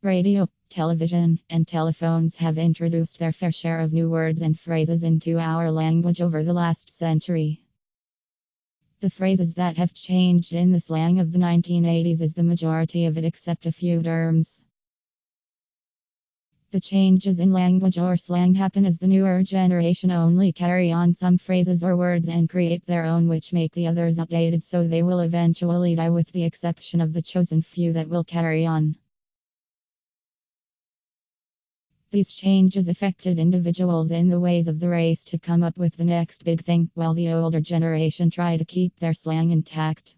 Radio, television, and telephones have introduced their fair share of new words and phrases into our language over the last century. The phrases that have changed in the slang of the 1980s is the majority of it except a few terms. The changes in language or slang happen as the newer generation only carry on some phrases or words and create their own, which make the others outdated, so they will eventually die with the exception of the chosen few that will carry on. These changes affected individuals in the ways of the race to come up with the next big thing, while the older generation try to keep their slang intact.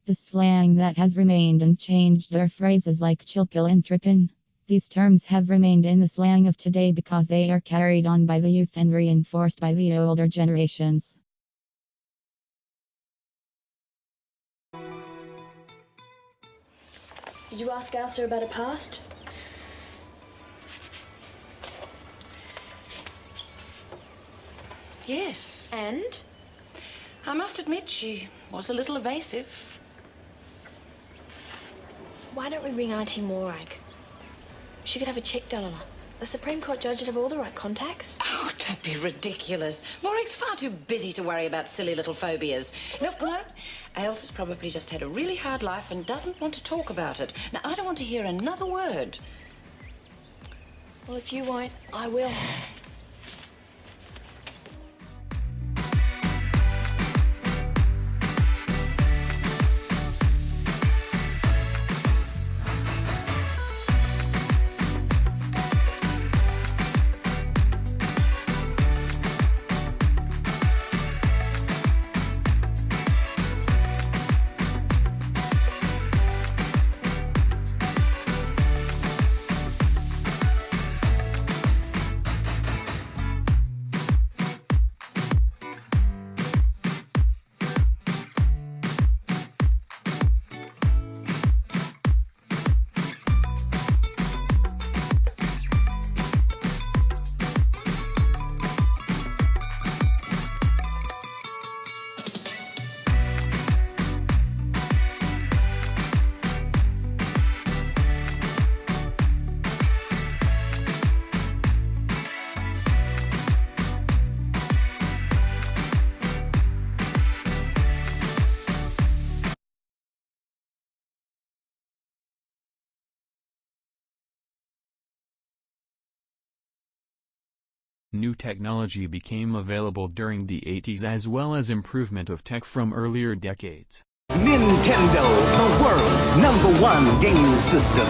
The slang that has remained unchanged are phrases like chill, pill, and trippin'. These terms have remained in the slang of today because they are carried on by the youth and reinforced by the older generations. Did you ask Elsa about her past? Yes. And? I must admit she was a little evasive. Why don't we ring Auntie Morag? She could have a check done on her. The Supreme Court judge would have all the right contacts. Oh, don't be ridiculous. Morag's far too busy to worry about silly little phobias. No, Elsa's probably just had a really hard life and doesn't want to talk about it. Now, I don't want to hear another word. Well, if you won't, I will. New technology became available during the 80s as well as improvement of tech from earlier decades. Nintendo, the world's #1 game system.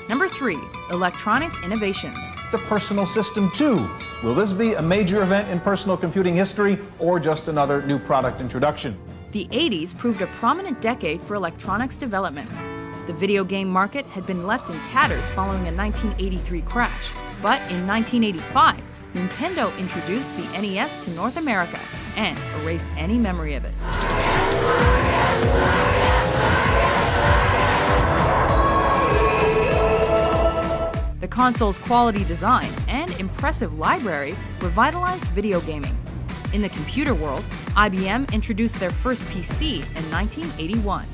Number 3, electronic innovations. The Personal System 2. Will this be a major event in personal computing history or just another new product introduction? The 80s proved a prominent decade for electronics development. The video game market had been left in tatters following a 1983 crash. But in 1985, Nintendo introduced the NES to North America and erased any memory of it. The console's quality design and impressive library revitalized video gaming. In the computer world, IBM introduced their first PC in 1981.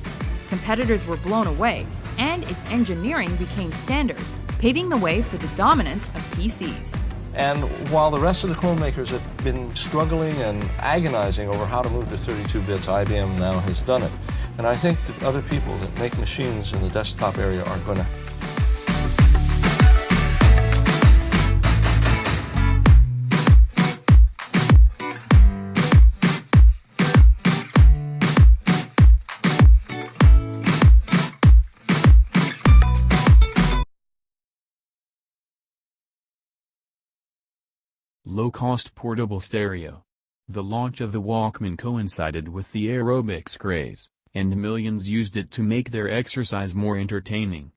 Competitors were blown away, and its engineering became standard, paving the way for the dominance of PCs. And while the rest of the clone makers have been struggling and agonizing over how to move to 32 bits, IBM now has done it. And I think that other people that make machines in the desktop area are going to. Low-cost portable stereo. The launch of the Walkman coincided with the aerobics craze, and millions used it to make their exercise more entertaining.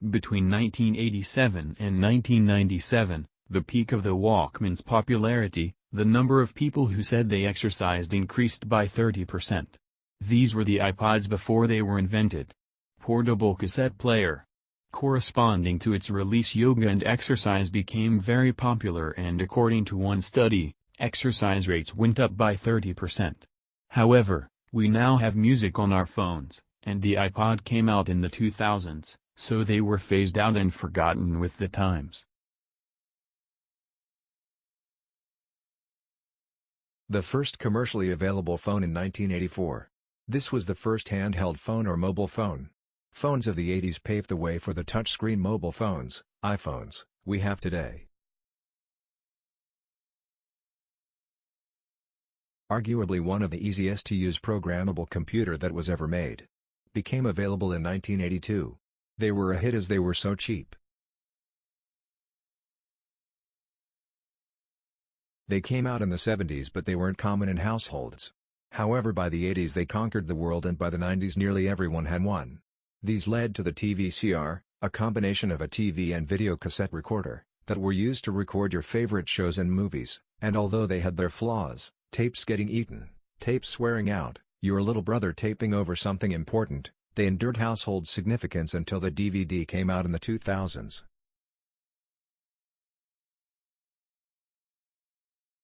Between 1987 and 1997, the peak of the Walkman's popularity, the number of people who said they exercised increased by 30%. These were the iPods before they were invented. Portable cassette player. Corresponding to its release, yoga and exercise became very popular, and according to one study, exercise rates went up by 30%. However, we now have music on our phones, and the iPod came out in the 2000s, so they were phased out and forgotten with the times. The first commercially available phone in 1984. This was the first handheld phone or mobile phone. Phones of the 80s paved the way for the touchscreen mobile phones, iPhones, we have today. Arguably one of the easiest to use programmable computer that was ever made. Became available in 1982. They were a hit as they were so cheap. They came out in the 70s but they weren't common in households. However, by the 80s they conquered the world and by the 90s nearly everyone had one. These led to the TVCR, a combination of a TV and video cassette recorder, that were used to record your favorite shows and movies, and although they had their flaws, tapes getting eaten, tapes swearing out, your little brother taping over something important, they endured household significance until the DVD came out in the 2000s.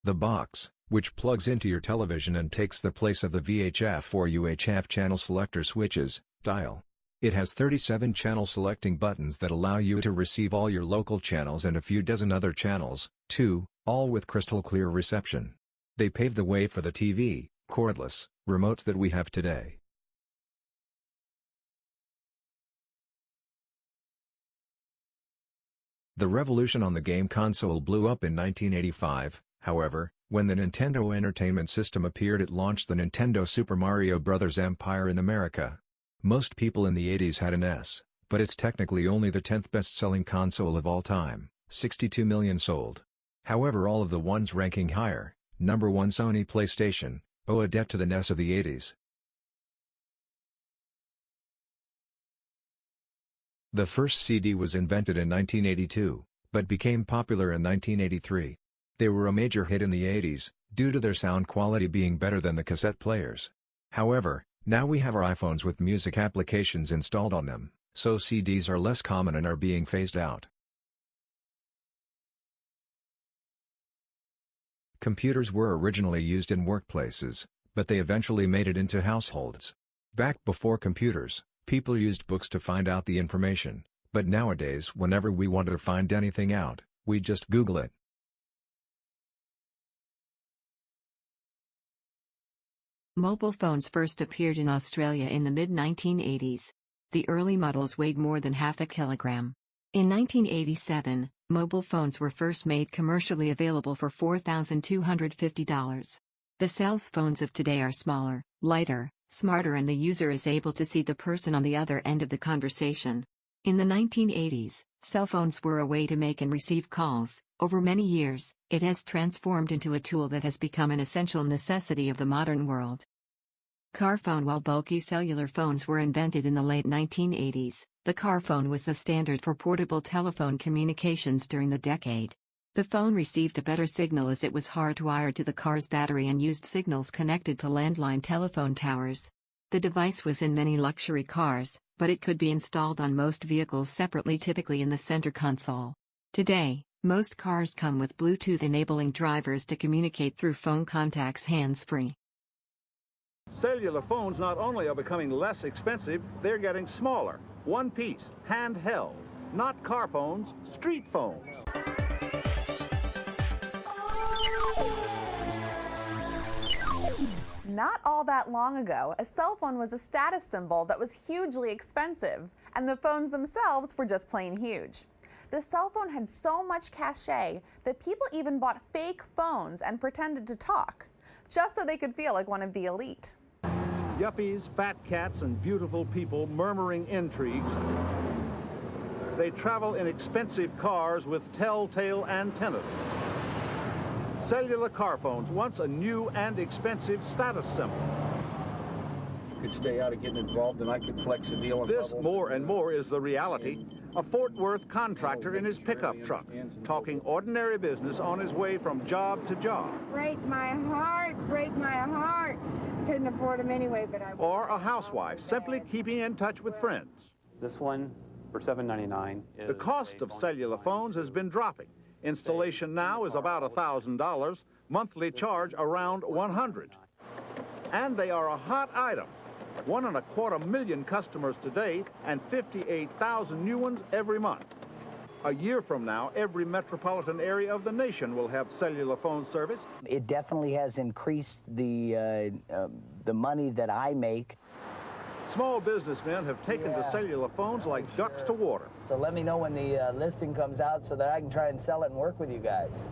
The box, which plugs into your television and takes the place of the VHF or UHF channel selector switches, dial. It has 37 channel selecting buttons that allow you to receive all your local channels and a few dozen other channels, too, all with crystal clear reception. They paved the way for the TV, cordless, remotes that we have today. The revolution on the game console blew up in 1985, however, when the Nintendo Entertainment System appeared. It launched the Nintendo Super Mario Bros. Empire in America. Most people in the 80s had an S, but it's technically only the 10th best-selling console of all time, 62 million sold. However, all of the ones ranking higher, number 1 Sony PlayStation, owe a debt to the NES of the 80s. The first CD was invented in 1982, but became popular in 1983. They were a major hit in the 80s, due to their sound quality being better than the cassette players. However, now we have our iPhones with music applications installed on them, so CDs are less common and are being phased out. Computers were originally used in workplaces, but they eventually made it into households. Back before computers, people used books to find out the information, but nowadays whenever we want to find anything out, we just Google it. Mobile phones first appeared in Australia in the mid-1980s. The early models weighed more than half a kilogram. In 1987, mobile phones were first made commercially available for $4,250. The cell phones of today are smaller, lighter, smarter, and the user is able to see the person on the other end of the conversation. In the 1980s, cell phones were a way to make and receive calls. Over many years, it has transformed into a tool that has become an essential necessity of the modern world. Car phone. While bulky cellular phones were invented in the late 1980s, the car phone was the standard for portable telephone communications during the decade. The phone received a better signal as it was hardwired to the car's battery and used signals connected to landline telephone towers. The device was in many luxury cars, but it could be installed on most vehicles separately, typically in the center console. Today, most cars come with Bluetooth, enabling drivers to communicate through phone contacts hands-free. Cellular phones not only are becoming less expensive, they're getting smaller, one piece, handheld. Not car phones, street phones. Not all that long ago, a cell phone was a status symbol that was hugely expensive, and the phones themselves were just plain huge. The cell phone had so much cachet that people even bought fake phones and pretended to talk, just so they could feel like one of the elite. Yuppies, fat cats, and beautiful people murmuring intrigues. They travel in expensive cars with telltale antennas. Cellular car phones, once a new and expensive status symbol. You could stay out of getting involved and I could flex a deal. This more and more is the reality. A Fort Worth contractor in his pickup truck, talking ordinary business on his way from job to job. Break my heart, break my heart. Couldn't afford them anyway, but I... Or a housewife simply keeping in touch with friends. This one for $7.99. The cost of cellular phones has been dropping. Installation now is about $1,000, monthly charge around $100. And they are a hot item. 1.25 million customers today and 58,000 new ones every month. A year from now, every metropolitan area of the nation will have cellular phone service. It definitely has increased the money that I make. Small businessmen have taken to cellular phones like ducks to water. So let me know when the listing comes out so that I can try and sell it and work with you guys.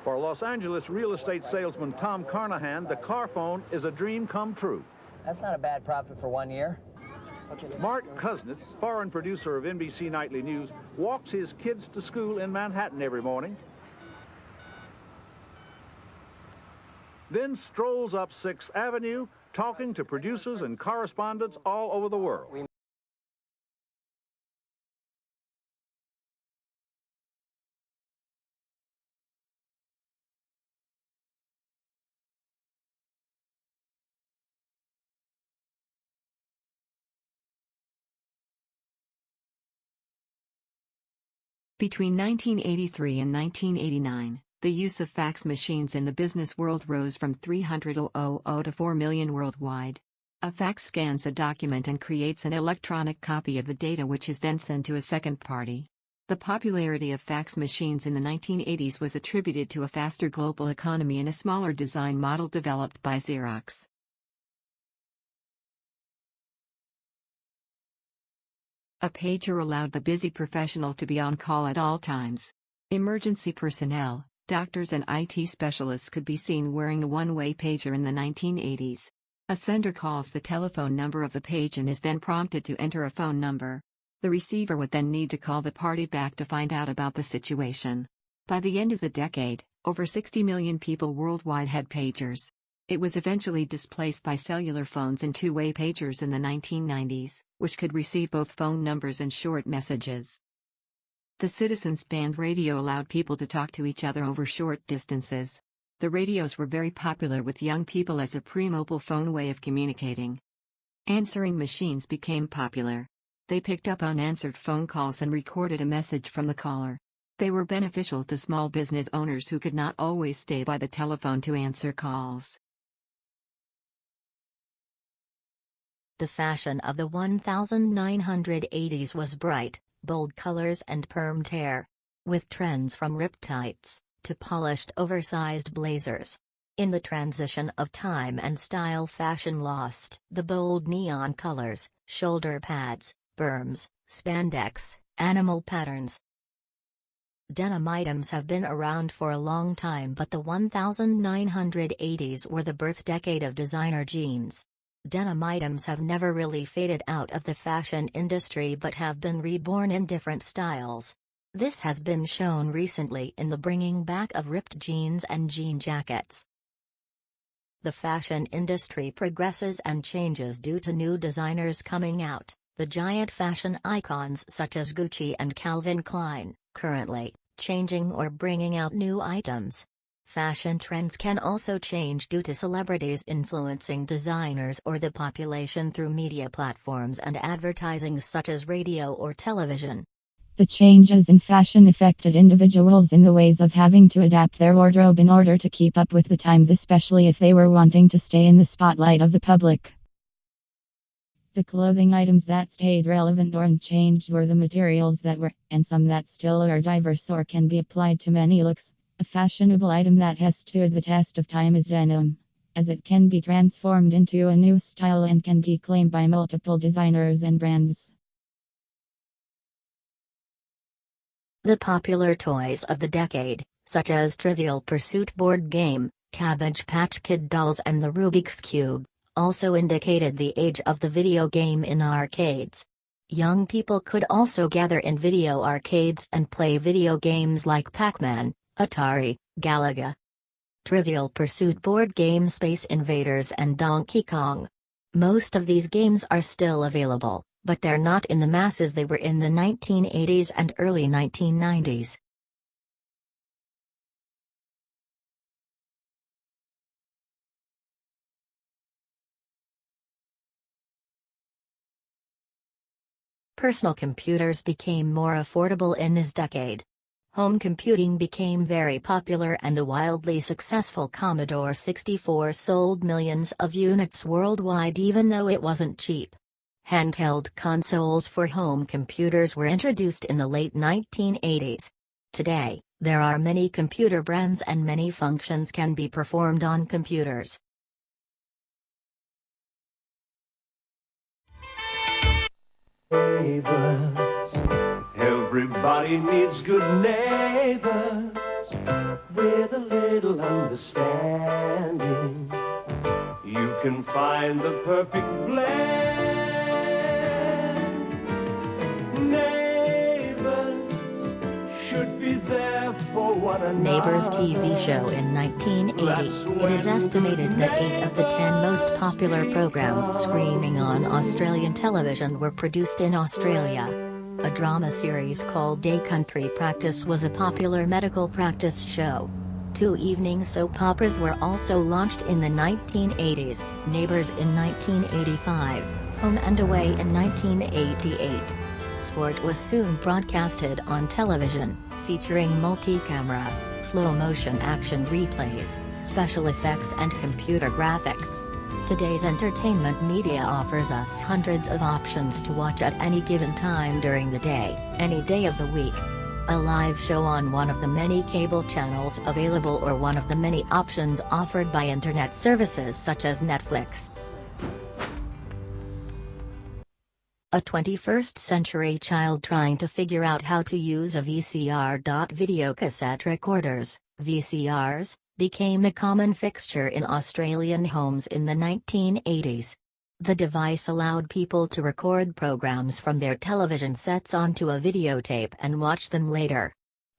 For Los Angeles real estate salesman Tom Carnahan, the car phone is a dream come true. That's not a bad profit for 1 year. Mark Kuznets, foreign producer of NBC Nightly News, walks his kids to school in Manhattan every morning, then strolls up 6th Avenue, talking to producers and correspondents all over the world. Between 1983 and 1989, the use of fax machines in the business world rose from 300,000 to 4 million worldwide. A fax scans a document and creates an electronic copy of the data, which is then sent to a second party. The popularity of fax machines in the 1980s was attributed to a faster global economy and a smaller design model developed by Xerox. A pager allowed the busy professional to be on call at all times. Emergency personnel, doctors and IT specialists could be seen wearing a one-way pager in the 1980s. A sender calls the telephone number of the page and is then prompted to enter a phone number. The receiver would then need to call the party back to find out about the situation. By the end of the decade, over 60 million people worldwide had pagers. It was eventually displaced by cellular phones and two-way pagers in the 1990s, which could receive both phone numbers and short messages. The Citizens Band radio allowed people to talk to each other over short distances. The radios were very popular with young people as a pre-mobile phone way of communicating. Answering machines became popular. They picked up unanswered phone calls and recorded a message from the caller. They were beneficial to small business owners who could not always stay by the telephone to answer calls. The fashion of the 1980s was bright, bold colors and permed hair, with trends from ripped tights to polished oversized blazers. In the transition of time and style, fashion lost the bold neon colors, shoulder pads, berms, spandex, animal patterns. Denim items have been around for a long time, but the 1980s were the birth decade of designer jeans. Denim items have never really faded out of the fashion industry but have been reborn in different styles. This has been shown recently in the bringing back of ripped jeans and jean jackets. The fashion industry progresses and changes due to new designers coming out. The giant fashion icons such as Gucci and Calvin Klein, currently changing or bringing out new items. Fashion trends can also change due to celebrities influencing designers or the population through media platforms and advertising such as radio or television. The changes in fashion affected individuals in the ways of having to adapt their wardrobe in order to keep up with the times, especially if they were wanting to stay in the spotlight of the public. The clothing items that stayed relevant or unchanged were the materials that were, and some that still are, diverse or can be applied to many looks. A fashionable item that has stood the test of time is denim, as it can be transformed into a new style and can be claimed by multiple designers and brands. The popular toys of the decade, such as Trivial Pursuit board game, Cabbage Patch Kid dolls and the Rubik's Cube, also indicated the age of the video game in arcades. Young people could also gather in video arcades and play video games like Pac-Man, Atari, Galaga, Trivial Pursuit board game, Space Invaders and Donkey Kong. Most of these games are still available, but they're not in the masses they were in the 1980s and early 1990s. Personal computers became more affordable in this decade. Home computing became very popular and the wildly successful Commodore 64 sold millions of units worldwide even though it wasn't cheap. Handheld consoles for home computers were introduced in the late 1980s. Today, there are many computer brands and many functions can be performed on computers. Neighbors, everybody needs good neighbors with a little understanding. You can find the perfect blend. Neighbors should be there for one another. Neighbors TV show in 1980. It is estimated that 8 of the 10 most popular programs screening on Australian television were produced in Australia. A drama series called Day Country Practice was a popular medical practice show. 2 evening soap operas were also launched in the 1980s, Neighbors in 1985, Home and Away in 1988. Sport was soon broadcasted on television, featuring multi-camera, slow-motion action replays, special effects and computer graphics. Today's entertainment media offers us hundreds of options to watch at any given time during the day, any day of the week. A live show on one of the many cable channels available or one of the many options offered by internet services such as Netflix. A 21st century child trying to figure out how to use a VCR. Videocassette recorders, VCRs, became a common fixture in Australian homes in the 1980s. The device allowed people to record programs from their television sets onto a videotape and watch them later.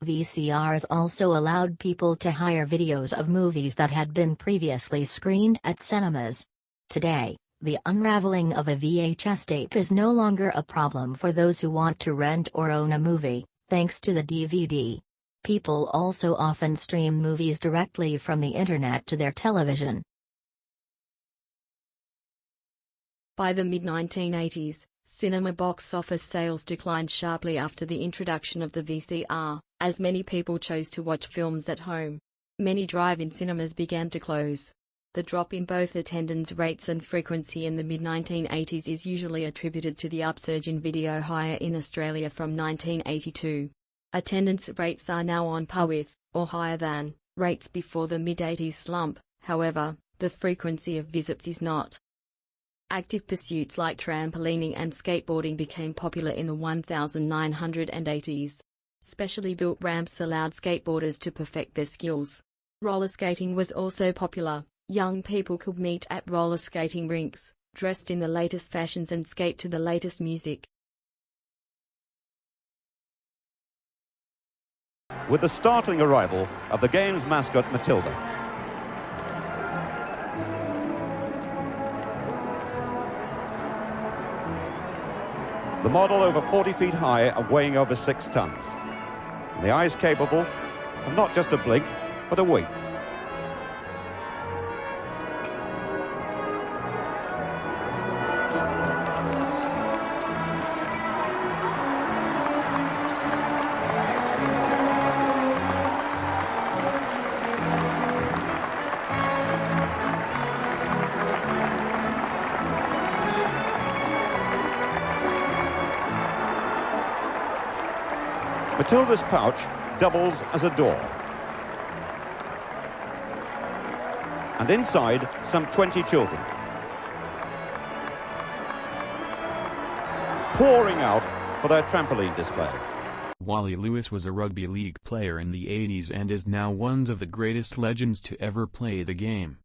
VCRs also allowed people to hire videos of movies that had been previously screened at cinemas. Today, the unraveling of a VHS tape is no longer a problem for those who want to rent or own a movie, thanks to the DVD. People also often stream movies directly from the internet to their television. By the mid-1980s, cinema box office sales declined sharply after the introduction of the VCR, as many people chose to watch films at home. Many drive-in cinemas began to close. The drop in both attendance rates and frequency in the mid-1980s is usually attributed to the upsurge in video hire in Australia from 1982. Attendance rates are now on par with, or higher than, rates before the mid-80s slump. However, the frequency of visits is not. Active pursuits like trampolining and skateboarding became popular in the 1980s. Specially built ramps allowed skateboarders to perfect their skills. Roller skating was also popular. Young people could meet at roller skating rinks, dressed in the latest fashions and skate to the latest music. With the startling arrival of the game's mascot Matilda. The model over 40 feet high and weighing over 6 tons. And the eyes capable of not just a blink, but a wink. Matilda's pouch doubles as a door. And inside, some 20 children. Pouring out for their trampoline display. Wally Lewis was a rugby league player in the 80s and is now one of the greatest legends to ever play the game.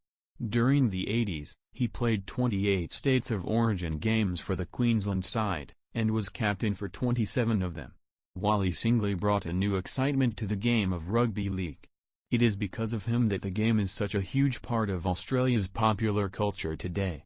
During the 80s, he played 28 states of origin games for the Queensland side, and was captain for 27 of them. Wally singly brought a new excitement to the game of rugby league. It is because of him that the game is such a huge part of Australia's popular culture today.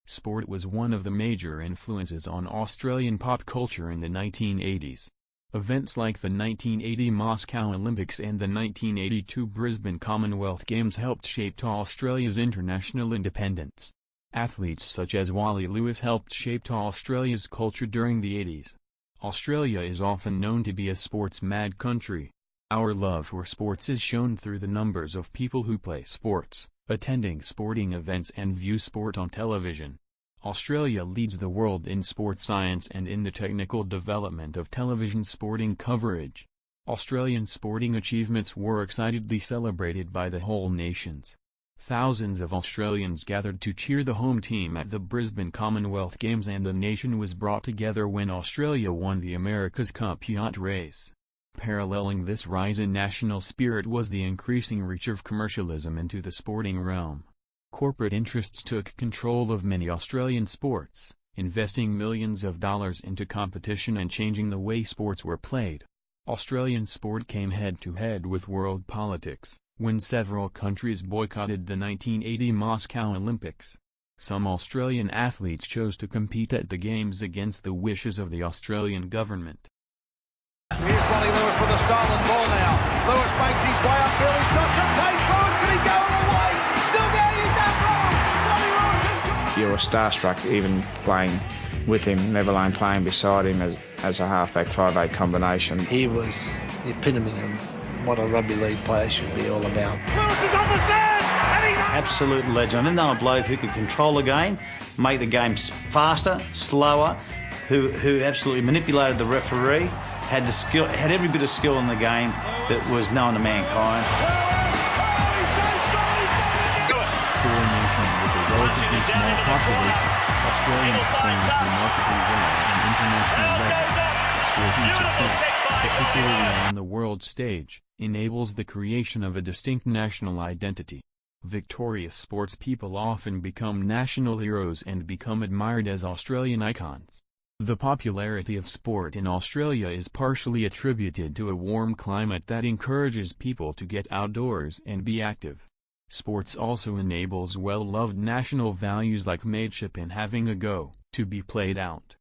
Sport was one of the major influences on Australian pop culture in the 1980s. Events like the 1980 Moscow Olympics and the 1982 Brisbane Commonwealth Games helped shape Australia's international independence. Athletes such as Wally Lewis helped shape Australia's culture during the 80s. Australia is often known to be a sports-mad country. Our love for sports is shown through the numbers of people who play sports, attending sporting events and view sport on television. Australia leads the world in sports science and in the technical development of television sporting coverage. Australian sporting achievements were excitedly celebrated by the whole nations. Thousands of Australians gathered to cheer the home team at the Brisbane Commonwealth Games, and the nation was brought together when Australia won the America's Cup yacht race. Paralleling this rise in national spirit was the increasing reach of commercialism into the sporting realm. Corporate interests took control of many Australian sports, investing millions of dollars into competition and changing the way sports were played. Australian sport came head-to-head with world politics, when several countries boycotted the 1980 Moscow Olympics. Some Australian athletes chose to compete at the Games against the wishes of the Australian government. Here's Wally Lewis with a stolen ball now. Lewis makes his way upfield. He's got some pace. Lewis, can he go all the way? Still there, he's done wrong. Wally Lewis has got... You were starstruck even playing with him, never alone playing beside him as a halfback 5'8" combination. He was the epitome of what a rugby league player should be all about. Lewis is on the stand, and he's... Absolute legend. I didn't know a bloke who could control the game, make the game faster, slower, who absolutely manipulated the referee, had the skill, had every bit of skill in the game that was known to mankind. For a nation with a relatively small population, Australia performs remarkably well on international level. Sporting success, particularly on the world stage, enables the creation of a distinct national identity. Victorious sports people often become national heroes and become admired as Australian icons. The popularity of sport in Australia is partially attributed to a warm climate that encourages people to get outdoors and be active. Sports also enables well-loved national values like mateship and having a go, to be played out.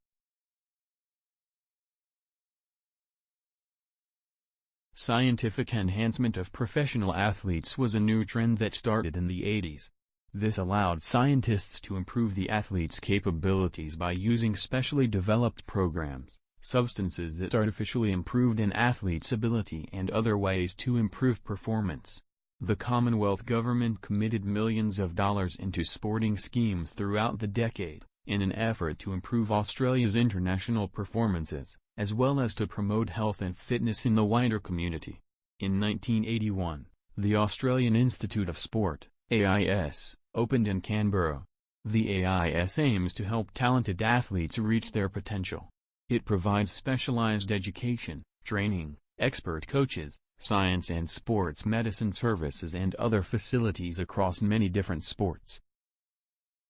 Scientific enhancement of professional athletes was a new trend that started in the 80s. This allowed scientists to improve the athlete's capabilities by using specially developed programs, substances that artificially improved an athlete's ability, and other ways to improve performance. The Commonwealth government committed millions of dollars into sporting schemes throughout the decade, in an effort to improve Australia's international performances, as well as to promote health and fitness in the wider community. In 1981, the Australian Institute of Sport, AIS, opened in Canberra. The AIS aims to help talented athletes reach their potential. It provides specialized education, training, expert coaches, science and sports medicine services and other facilities across many different sports.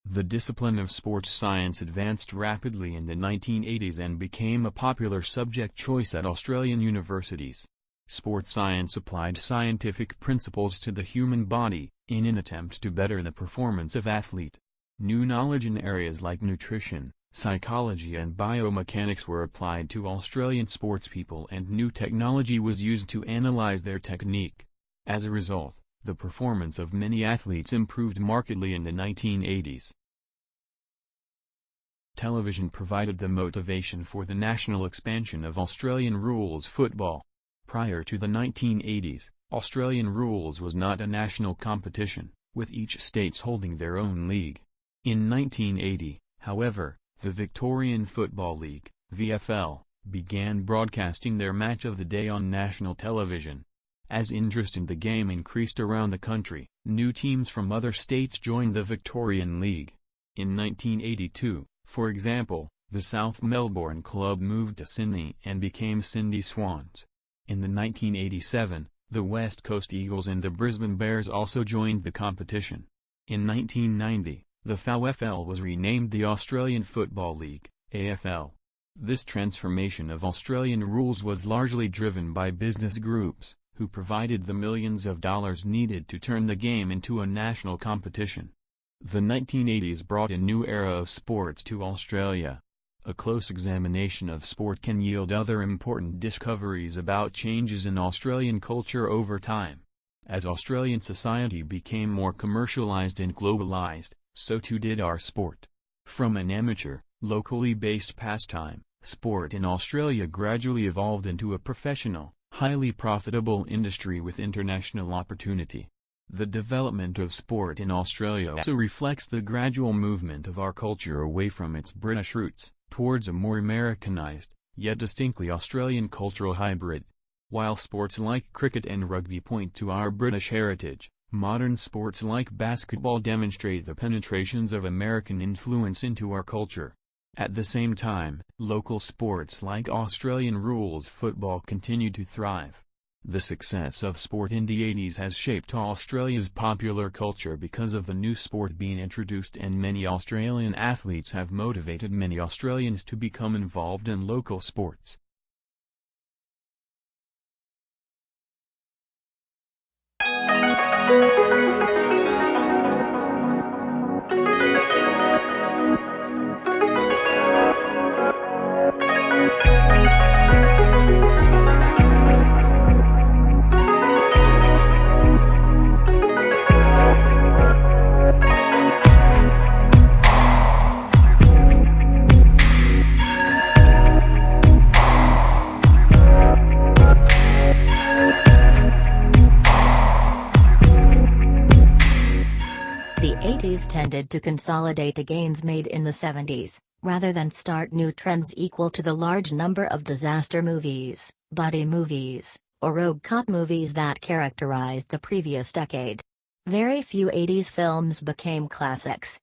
The discipline of sports science advanced rapidly in the 1980s and became a popular subject choice at Australian universities. Sports science applied scientific principles to the human body, in an attempt to better the performance of athlete. New knowledge in areas like nutrition, psychology and biomechanics were applied to Australian sportspeople, and new technology was used to analyze their technique. As a result, the performance of many athletes improved markedly in the 1980s. Television provided the motivation for the national expansion of Australian rules football. Prior to the 1980s, Australian rules was not a national competition, with each states holding their own league. In 1980, however, the Victorian Football League, VFL, began broadcasting their match of the day on national television. As interest in the game increased around the country, new teams from other states joined the Victorian League. In 1982, for example, the South Melbourne club moved to Sydney and became Sydney Swans. In the 1987, the West Coast Eagles and the Brisbane Bears also joined the competition. In 1990, the VFL was renamed the Australian Football League, AFL. This transformation of Australian rules was largely driven by business groups, who provided the millions of dollars needed to turn the game into a national competition. The 1980s brought a new era of sports to Australia. A close examination of sport can yield other important discoveries about changes in Australian culture over time. As Australian society became more commercialized and globalized, so too did our sport. From an amateur, locally based pastime, Sport in Australia gradually evolved into a professional, highly profitable industry with international opportunity. The development of sport in Australia also reflects the gradual movement of our culture away from its British roots, towards a more Americanized, yet distinctly Australian cultural hybrid. While sports like cricket and rugby point to our British heritage, modern sports like basketball demonstrate the penetrations of American influence into our culture. At the same time, local sports like Australian rules football continue to thrive. The success of sport in the 80s has shaped Australia's popular culture because of the new sport being introduced, and many Australian athletes have motivated many Australians to become involved in local sports. The 80s tended to consolidate the gains made in the 70s, rather than start new trends equal to the large number of disaster movies, buddy movies, or rogue cop movies that characterized the previous decade. Very few 80s films became classics.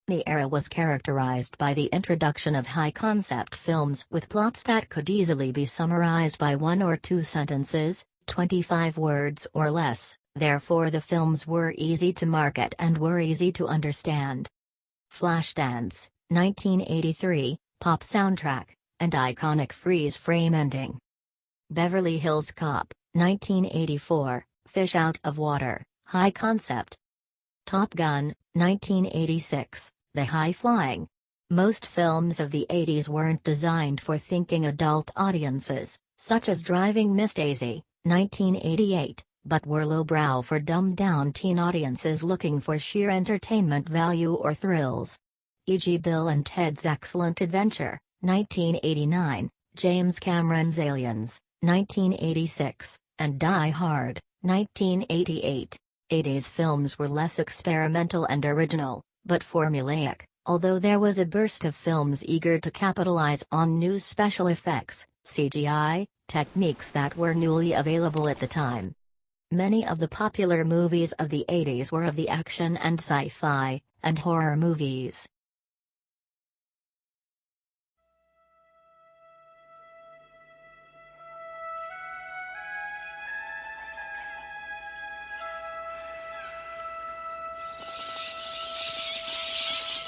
The era was characterized by the introduction of high-concept films with plots that could easily be summarized by 1 or 2 sentences, 25 words or less. Therefore the films were easy to market and were easy to understand. Flashdance, 1983, pop soundtrack, and iconic freeze-frame ending. Beverly Hills Cop, 1984, fish out of water, high concept. Top Gun, 1986, the high-flying. Most films of the 80s weren't designed for thinking adult audiences, such as Driving Miss Daisy, 1988. But were lowbrow for dumbed-down teen audiences looking for sheer entertainment value or thrills. E.g. Bill and Ted's Excellent Adventure, 1989, James Cameron's Aliens, 1986, and Die Hard, 1988. 80s films were less experimental and original, but formulaic, although there was a burst of films eager to capitalize on new special effects, CGI, techniques that were newly available at the time. Many of the popular movies of the 80s were of the action and sci-fi, and horror movies.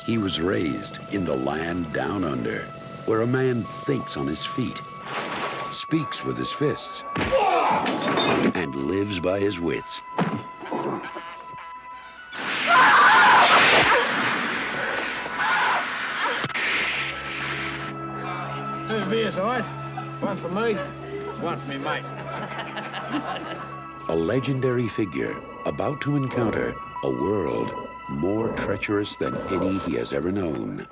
He was raised in the land down under, where a man thinks on his feet, speaks with his fists, and lives by his wits. Two beers, all right? One for me, one for me mate. A legendary figure about to encounter a world more treacherous than any he has ever known.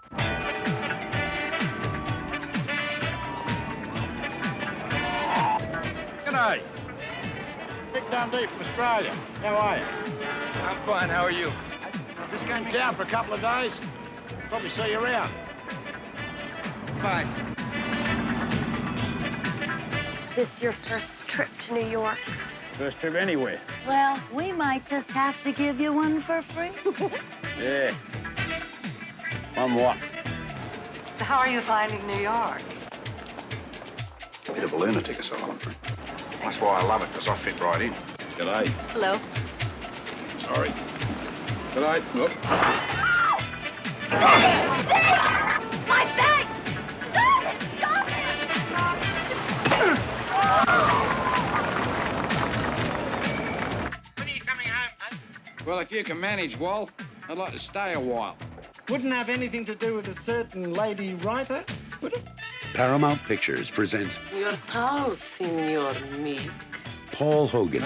G'day. Big Dundee from Australia. How are you? I'm fine, how are you? Just came to town for a couple of days. Probably see you around. Fine. Is this your first trip to New York? First trip anywhere. Well, we might just have to give you one for free. Yeah. One what? How are you finding New York? Bit of a lunatic asylum. That's why I love it, because I fit right in. G'day. Hello. Sorry. G'day. Look. My bag! Stop it! Stop When are you coming home, mate? Well, if you can manage, Wal, I'd like to stay a while. Wouldn't have anything to do with a certain lady writer, would it? Paramount Pictures presents Your towel, Senor Meek. Paul Hogan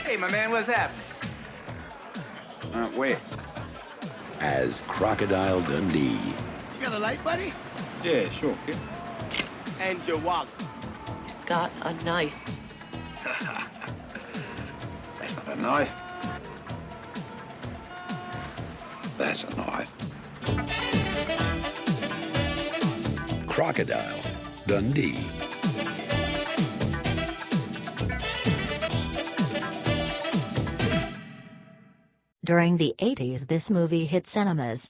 Hey, my man, what's happening? Where? as Crocodile Dundee. You got a light, buddy? Yeah, sure, kid. And your wallet. It's got a knife. That's not a knife. That's a knife. Crocodile Dundee. During the 80s, this movie hit cinemas.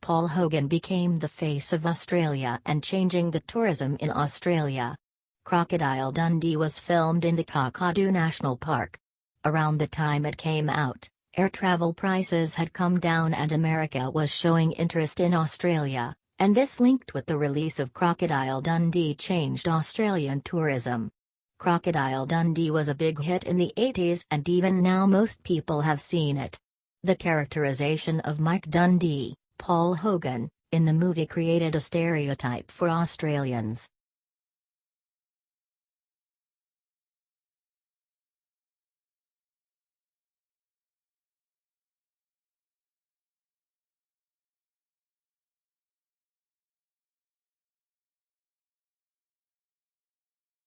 Paul Hogan became the face of Australia and changing the tourism in Australia. Crocodile Dundee was filmed in the Kakadu National Park. Around the time it came out, air travel prices had come down and America was showing interest in Australia, and this linked with the release of Crocodile Dundee changed Australian tourism. Crocodile Dundee was a big hit in the 80s and even now most people have seen it. The characterization of Mike Dundee, Paul Hogan, in the movie created a stereotype for Australians.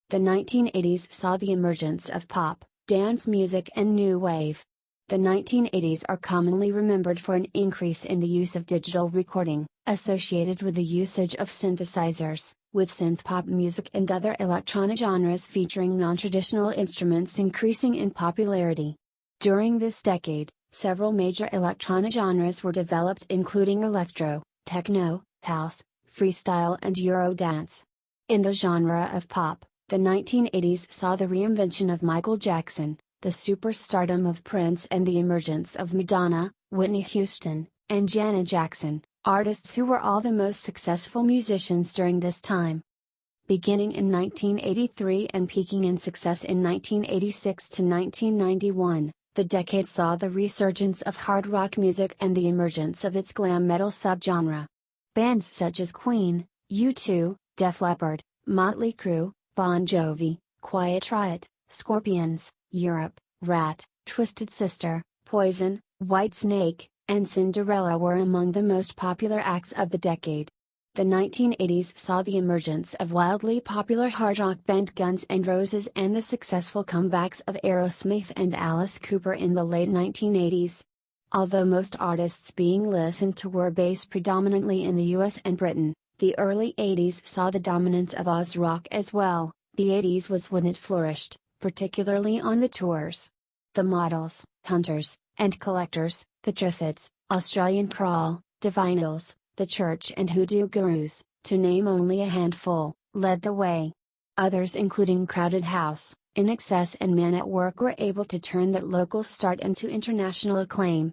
The 1980s saw the emergence of pop, dance music and new wave. The 1980s are commonly remembered for an increase in the use of digital recording, associated with the usage of synthesizers, with synth-pop music and other electronic genres featuring non-traditional instruments increasing in popularity. During this decade, several major electronic genres were developed including electro, techno, house, freestyle and Eurodance. In the genre of pop, the 1980s saw the reinvention of Michael Jackson, the superstardom of Prince and the emergence of Madonna, Whitney Houston, and Janet Jackson, artists who were all the most successful musicians during this time. Beginning in 1983 and peaking in success in 1986 to 1991, the decade saw the resurgence of hard rock music and the emergence of its glam metal subgenre. Bands such as Queen, U2, Def Leppard, Motley Crue, Bon Jovi, Quiet Riot, Scorpions, Europe, Rat, Twisted Sister, Poison, Whitesnake, and Cinderella were among the most popular acts of the decade. The 1980s saw the emergence of wildly popular hard rock band Guns N' Roses and the successful comebacks of Aerosmith and Alice Cooper in the late 1980s. Although most artists being listened to were based predominantly in the US and Britain, the early 80s saw the dominance of Oz rock as well. The 80s was when it flourished, particularly on the tours. The Models, Hunters, and Collectors, the Triffids, Australian Crawl, Divinyls, The Church and Hoodoo Gurus, to name only a handful, led the way. Others including Crowded House, INXS and Men at Work were able to turn that local start into international acclaim.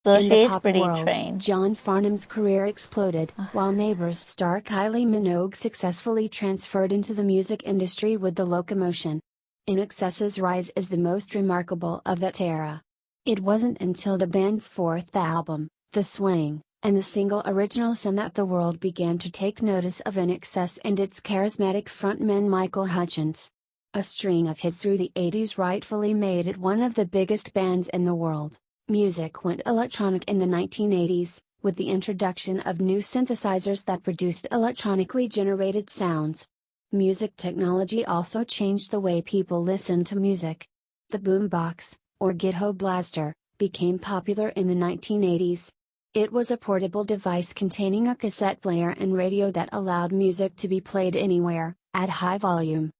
So In she the is pop pretty world, trained. John Farnham's career exploded, while Neighbours star Kylie Minogue successfully transferred into the music industry with The Locomotion. INXS's rise is the most remarkable of that era. It wasn't until the band's fourth album, The Swing, and the single Original Sin that the world began to take notice of INXS and its charismatic frontman Michael Hutchence. A string of hits through the 80s rightfully made it one of the biggest bands in the world. Music went electronic in the 1980s, with the introduction of new synthesizers that produced electronically generated sounds. Music technology also changed the way people listened to music. The boombox, or Ghetto Blaster, became popular in the 1980s. It was a portable device containing a cassette player and radio that allowed music to be played anywhere, at high volume.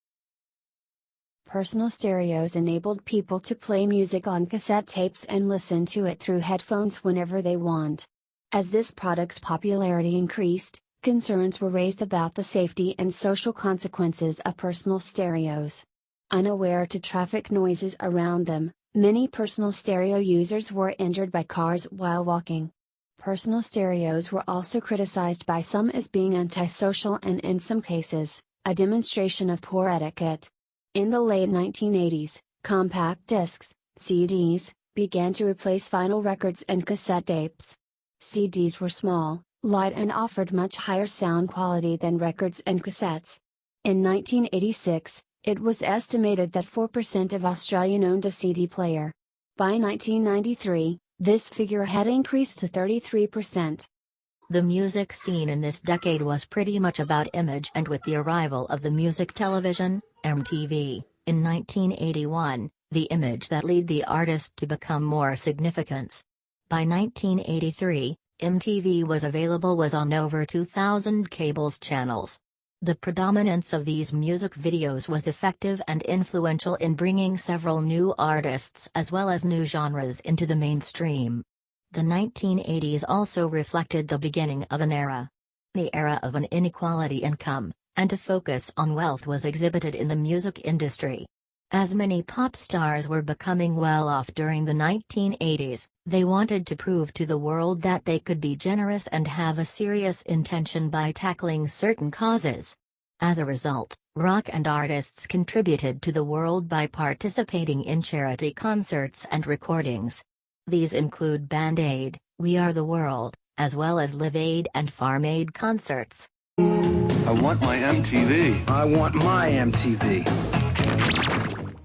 Personal stereos enabled people to play music on cassette tapes and listen to it through headphones whenever they want. As this product's popularity increased, concerns were raised about the safety and social consequences of personal stereos. Unaware to traffic noises around them, many personal stereo users were injured by cars while walking. Personal stereos were also criticized by some as being antisocial and in some cases, a demonstration of poor etiquette. In the late 1980s, compact discs, CDs, began to replace vinyl records and cassette tapes. CDs were small, light and offered much higher sound quality than records and cassettes. In 1986, it was estimated that 4% of Australians owned a CD player. By 1993, this figure had increased to 33%. The music scene in this decade was pretty much about image, and with the arrival of the music television, MTV, in 1981, the image that led the artist to become more significance. By 1983, MTV was on over 2,000 cables channels. The predominance of these music videos was effective and influential in bringing several new artists as well as new genres into the mainstream. The 1980s also reflected the beginning of an era. The era of an inequality income, and a focus on wealth was exhibited in the music industry. As many pop stars were becoming well off during the 1980s, they wanted to prove to the world that they could be generous and have a serious intention by tackling certain causes. As a result, rock and artists contributed to the world by participating in charity concerts and recordings. These include Band Aid, We Are the World, as well as Live Aid and Farm Aid concerts. I want my MTV. I want my MTV.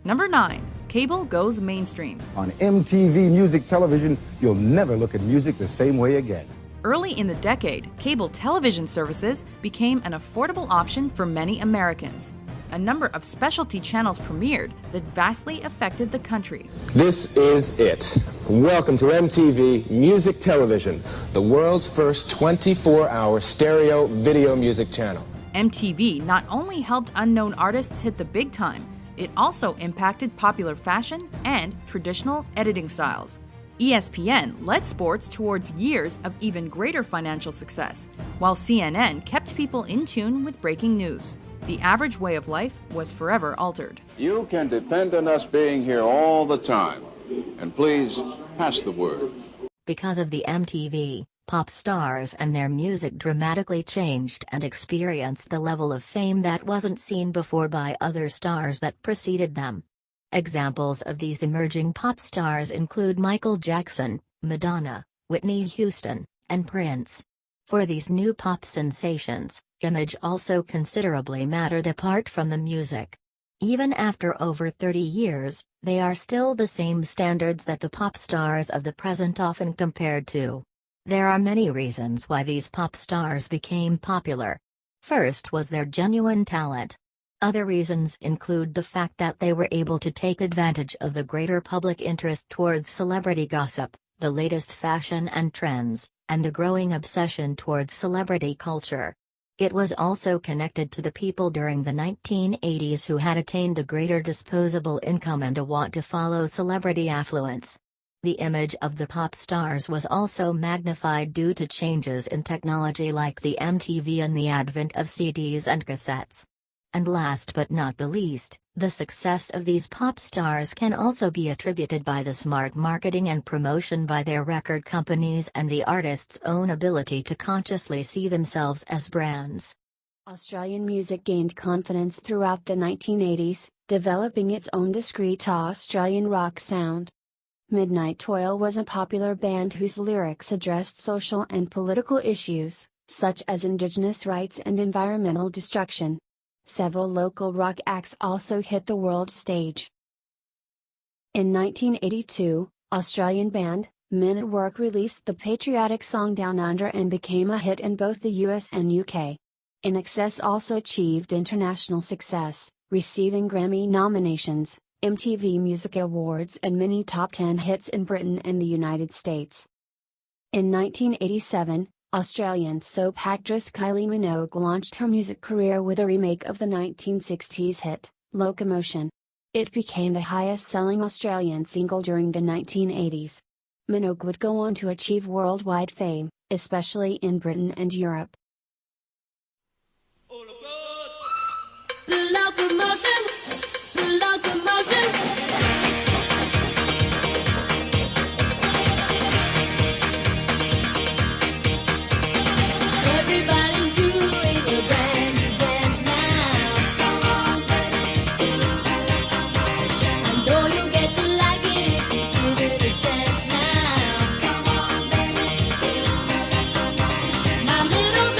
Number 9. Cable goes mainstream. On MTV Music Television, you'll never look at music the same way again. Early in the decade, cable television services became an affordable option for many Americans. A number of specialty channels premiered that vastly affected the country. This is it. Welcome to MTV Music Television, the world's first 24-hour stereo video music channel. MTV not only helped unknown artists hit the big time, it also impacted popular fashion and traditional editing styles. ESPN led sports towards years of even greater financial success, while CNN kept people in tune with breaking news. The average way of life was forever altered. You can depend on us being here all the time. And please, pass the word. Because of the MTV, pop stars and their music dramatically changed and experienced the level of fame that wasn't seen before by other stars that preceded them. Examples of these emerging pop stars include Michael Jackson, Madonna, Whitney Houston, and Prince. For these new pop sensations, image also considerably mattered apart from the music. Even after over 30 years, they are still the same standards that the pop stars of the present often compared to. There are many reasons why these pop stars became popular. First was their genuine talent. Other reasons include the fact that they were able to take advantage of the greater public interest towards celebrity gossip, the latest fashion and trends, and the growing obsession towards celebrity culture. It was also connected to the people during the 1980s who had attained a greater disposable income and a want to follow celebrity affluence. The image of the pop stars was also magnified due to changes in technology like the MTV and the advent of CDs and cassettes. And last but not the least, the success of these pop stars can also be attributed by the smart marketing and promotion by their record companies and the artists' own ability to consciously see themselves as brands. Australian music gained confidence throughout the 1980s, developing its own discrete Australian rock sound. Midnight Toil was a popular band whose lyrics addressed social and political issues, such as Indigenous rights and environmental destruction. Several local rock acts also hit the world stage. In 1982, Australian band, Men at Work released the patriotic song Down Under and became a hit in both the US and UK. INXS also achieved international success, receiving Grammy nominations, MTV Music Awards and many top 10 hits in Britain and the United States. In 1987, Australian soap actress Kylie Minogue launched her music career with a remake of the 1960s hit, Locomotion. It became the highest-selling Australian single during the 1980s. Minogue would go on to achieve worldwide fame, especially in Britain and Europe. The locomotion, the locomotion. Everybody's doing a brand new dance now. Come on, baby, to the locomotion. I know you'll get to like it if you give it a chance now. Come on, baby, to the locomotion. My little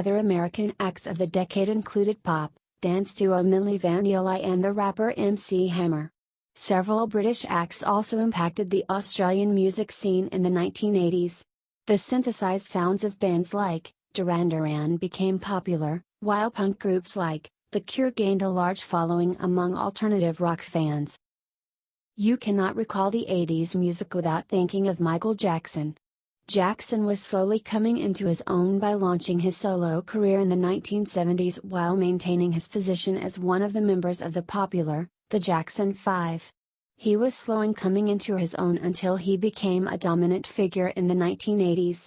Other American acts of the decade included pop, dance duo Milli Vanilli and the rapper MC Hammer. Several British acts also impacted the Australian music scene in the 1980s. The synthesized sounds of bands like Duran Duran became popular, while punk groups like The Cure gained a large following among alternative rock fans. You cannot recall the 80s music without thinking of Michael Jackson. Jackson was slowly coming into his own by launching his solo career in the 1970s while maintaining his position as one of the members of the popular, the Jackson 5. He was slowly coming into his own until he became a dominant figure in the 1980s.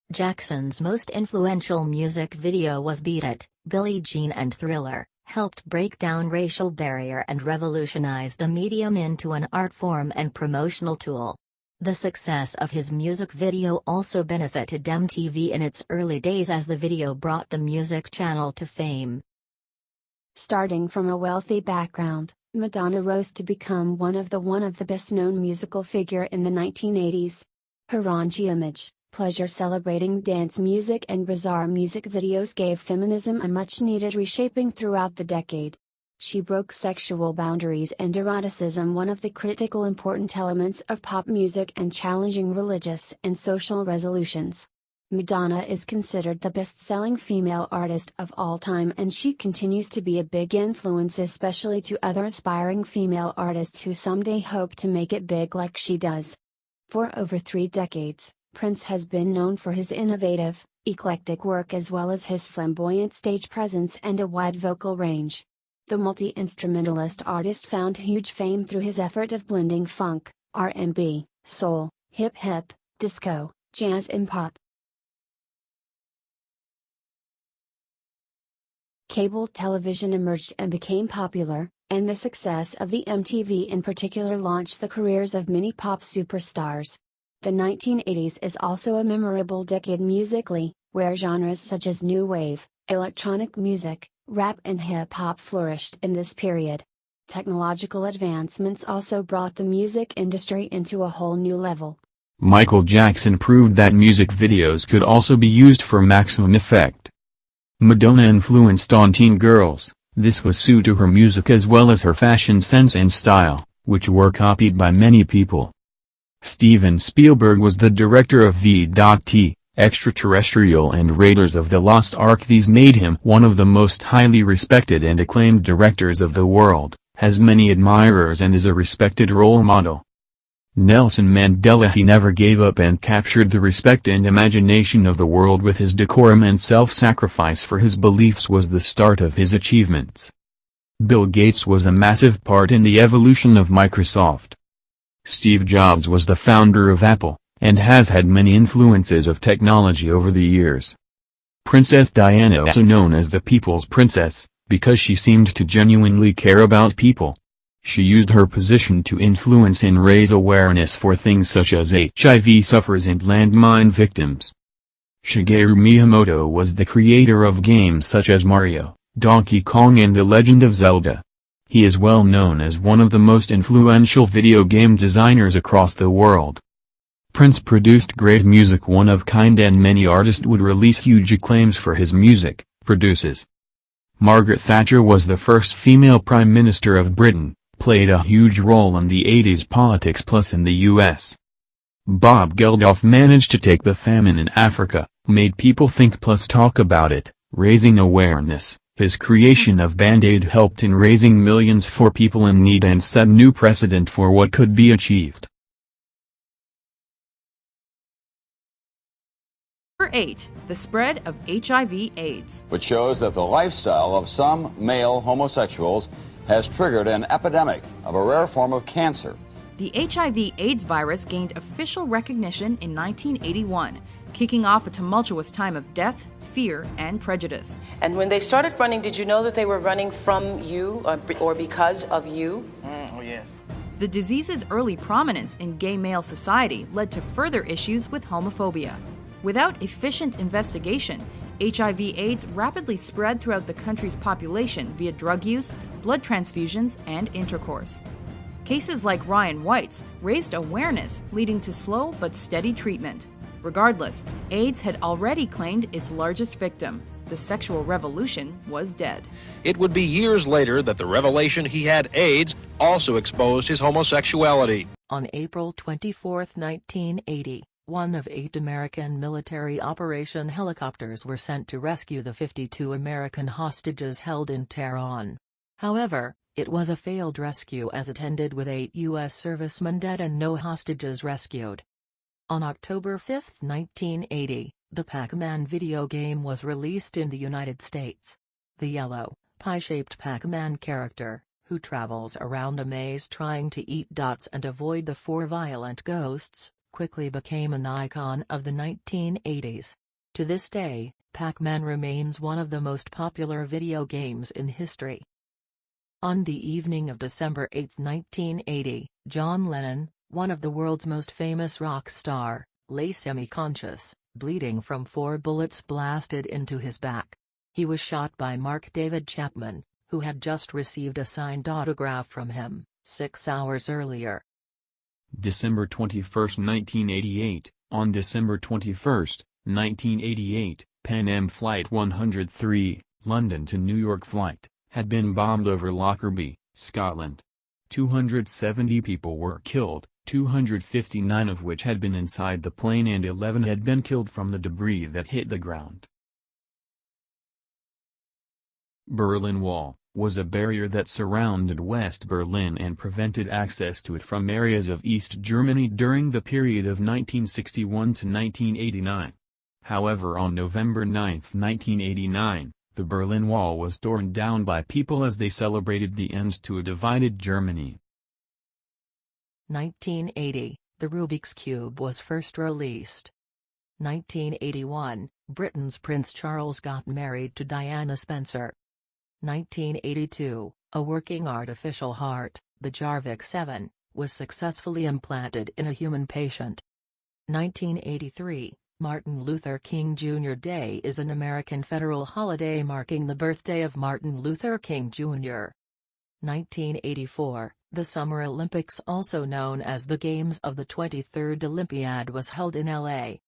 Jackson's most influential music video was Beat It, Billie Jean and Thriller, helped break down racial barrier and revolutionize the medium into an art form and promotional tool. The success of his music video also benefited MTV in its early days as the video brought the music channel to fame. Starting from a wealthy background, Madonna rose to become one of the best-known musical figure in the 1980s. Her raunchy image, pleasure celebrating dance music and bizarre music videos gave feminism a much-needed reshaping throughout the decade. She broke sexual boundaries and eroticism, one of the critical important elements of pop music, and challenging religious and social resolutions. Madonna is considered the best-selling female artist of all time, and she continues to be a big influence, especially to other aspiring female artists who someday hope to make it big like she does. For over 3 decades, Prince has been known for his innovative, eclectic work as well as his flamboyant stage presence and a wide vocal range. The multi-instrumentalist artist found huge fame through his effort of blending funk, R&B, soul, hip-hop, disco, jazz and pop. Cable television emerged and became popular, and the success of the MTV in particular launched the careers of many pop superstars. The 1980s is also a memorable decade musically, where genres such as new wave, electronic music, rap and hip-hop flourished in this period. Technological advancements also brought the music industry into a whole new level. Michael Jackson proved that music videos could also be used for maximum effect. Madonna influenced on teen girls. This was due to her music as well as her fashion sense and style, which were copied by many people. Steven Spielberg was the director of V.T., Extraterrestrial and Raiders of the Lost Ark. These made him one of the most highly respected and acclaimed directors of the world, has many admirers and is a respected role model. Nelson Mandela. He never gave up and captured the respect and imagination of the world with his decorum and self-sacrifice for his beliefs was the start of his achievements. Bill Gates was a massive part in the evolution of Microsoft. Steve Jobs was the founder of Apple, and has had many influences of technology over the years. Princess Diana, also known as the People's Princess, because she seemed to genuinely care about people. She used her position to influence and raise awareness for things such as HIV sufferers and landmine victims. Shigeru Miyamoto was the creator of games such as Mario, Donkey Kong and The Legend of Zelda. He is well known as one of the most influential video game designers across the world. Prince produced great music, one of kind, and many artists would release huge acclaims for his music, produces. Margaret Thatcher was the first female Prime Minister of Britain, played a huge role in the 80s politics plus in the US. Bob Geldof managed to take the famine in Africa, made people think plus talk about it, raising awareness. His creation of Band-Aid helped in raising millions for people in need and set new precedent for what could be achieved. Number 8. The spread of HIV/AIDS. Which shows that the lifestyle of some male homosexuals has triggered an epidemic of a rare form of cancer. The HIV/AIDS virus gained official recognition in 1981, kicking off a tumultuous time of death, fear, and prejudice. And when they started running, did you know that they were running from you or because of you? Oh, yes. The disease's early prominence in gay male society led to further issues with homophobia. Without efficient investigation, HIV/AIDS rapidly spread throughout the country's population via drug use, blood transfusions, and intercourse. Cases like Ryan White's raised awareness, leading to slow but steady treatment. Regardless, AIDS had already claimed its largest victim. The sexual revolution was dead. It would be years later that the revelation he had AIDS also exposed his homosexuality. On April 24, 1980, one of 8 American military operation helicopters were sent to rescue the 52 American hostages held in Tehran. However, it was a failed rescue as it ended with 8 U.S. servicemen dead and no hostages rescued. On October 5, 1980, the Pac-Man video game was released in the United States. The yellow, pie-shaped Pac-Man character, who travels around a maze trying to eat dots and avoid the 4 violent ghosts, quickly became an icon of the 1980s. To this day, Pac-Man remains one of the most popular video games in history. On the evening of December 8, 1980, John Lennon, one of the world's most famous rock star, lay semi-conscious, bleeding from 4 bullets blasted into his back. He was shot by Mark David Chapman, who had just received a signed autograph from him, 6 hours earlier. December 21, 1988, on December 21, 1988, Pan Am Flight 103, London to New York flight, had been bombed over Lockerbie, Scotland. 270 people were killed, 259 of which had been inside the plane and 11 had been killed from the debris that hit the ground. Berlin Wall was a barrier that surrounded West Berlin and prevented access to it from areas of East Germany during the period of 1961 to 1989. However, on November 9, 1989, the Berlin Wall was torn down by people as they celebrated the end to a divided Germany. 1980, the Rubik's Cube was first released. 1981, Britain's Prince Charles got married to Diana Spencer. 1982, a working artificial heart, the Jarvik 7, was successfully implanted in a human patient. 1983, Martin Luther King Jr. Day is an American federal holiday marking the birthday of Martin Luther King Jr. 1984, the Summer Olympics, also known as the Games of the 23rd Olympiad, was held in L.A.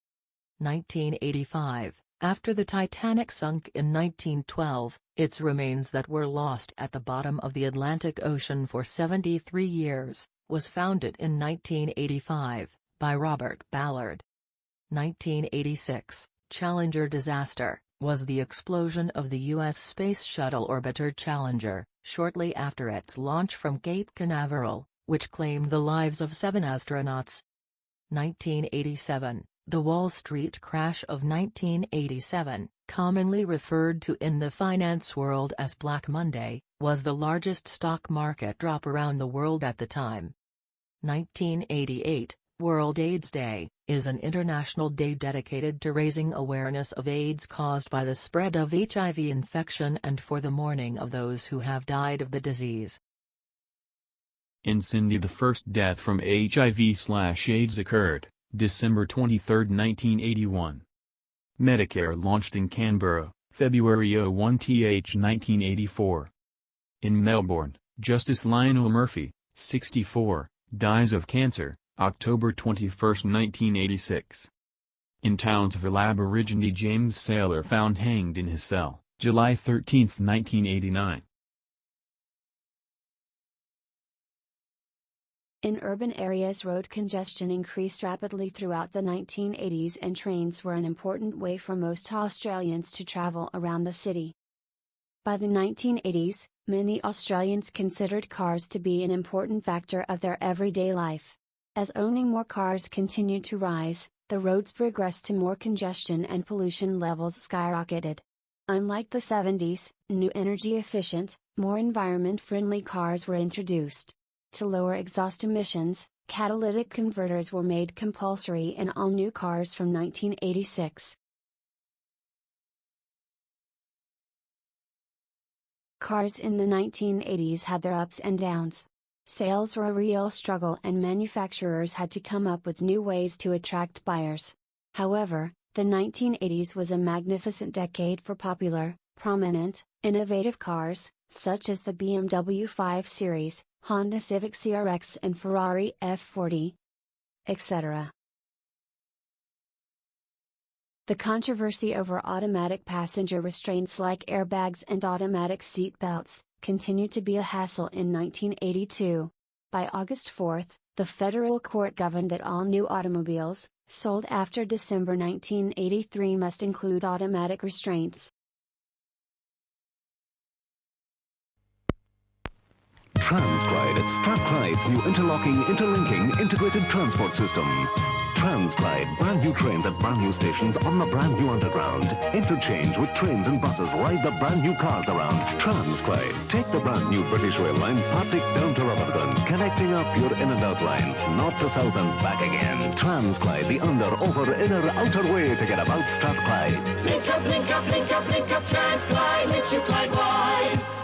1985, after the Titanic sunk in 1912, its remains that were lost at the bottom of the Atlantic Ocean for 73 years, was founded in 1985, by Robert Ballard. 1986, Challenger disaster, was the explosion of the U.S. Space Shuttle orbiter Challenger, shortly after its launch from Cape Canaveral, which claimed the lives of 7 astronauts. 1987, the Wall Street crash of 1987, commonly referred to in the finance world as Black Monday, was the largest stock market drop around the world at the time. 1988, World AIDS Day, is an international day dedicated to raising awareness of AIDS caused by the spread of HIV infection and for the mourning of those who have died of the disease. In Cindy, the first death from HIV/AIDS occurred, December 23, 1981. Medicare launched in Canberra, February 01, 1984. In Melbourne, Justice Lionel Murphy, 64, dies of cancer, October 21, 1986. In Townsville, Aborigine James Saylor found hanged in his cell, July 13, 1989. In urban areas, road congestion increased rapidly throughout the 1980s, and trains were an important way for most Australians to travel around the city. By the 1980s, many Australians considered cars to be an important factor of their everyday life. As owning more cars continued to rise, the roads progressed to more congestion and pollution levels skyrocketed. Unlike the 70s, new energy-efficient, more environment-friendly cars were introduced. To lower exhaust emissions, catalytic converters were made compulsory in all new cars from 1986. Cars in the 1980s had their ups and downs. Sales were a real struggle and manufacturers had to come up with new ways to attract buyers. However, the 1980s was a magnificent decade for popular, prominent, innovative cars, such as the BMW 5 Series, Honda Civic CRX and Ferrari F40, etc. The controversy over automatic passenger restraints like airbags and automatic seat belts continued to be a hassle in 1982. By August 4, the federal court governed that all new automobiles, sold after December 1983 must include automatic restraints. Transglide at Strathclyde's new interlocking, interlinking, integrated transport system. Transglide, brand new trains at brand new stations on the brand new underground. Interchange with trains and buses, ride the brand new cars around. Transglide, take the brand new British Rail line, Partick down to Rutherglen, connecting up your in and out lines, north to south and back again. Transglide, the under, over, inner, outer way to get about Strathclyde. Link up, link up, link up, link up, Transglide, makes you glide wide.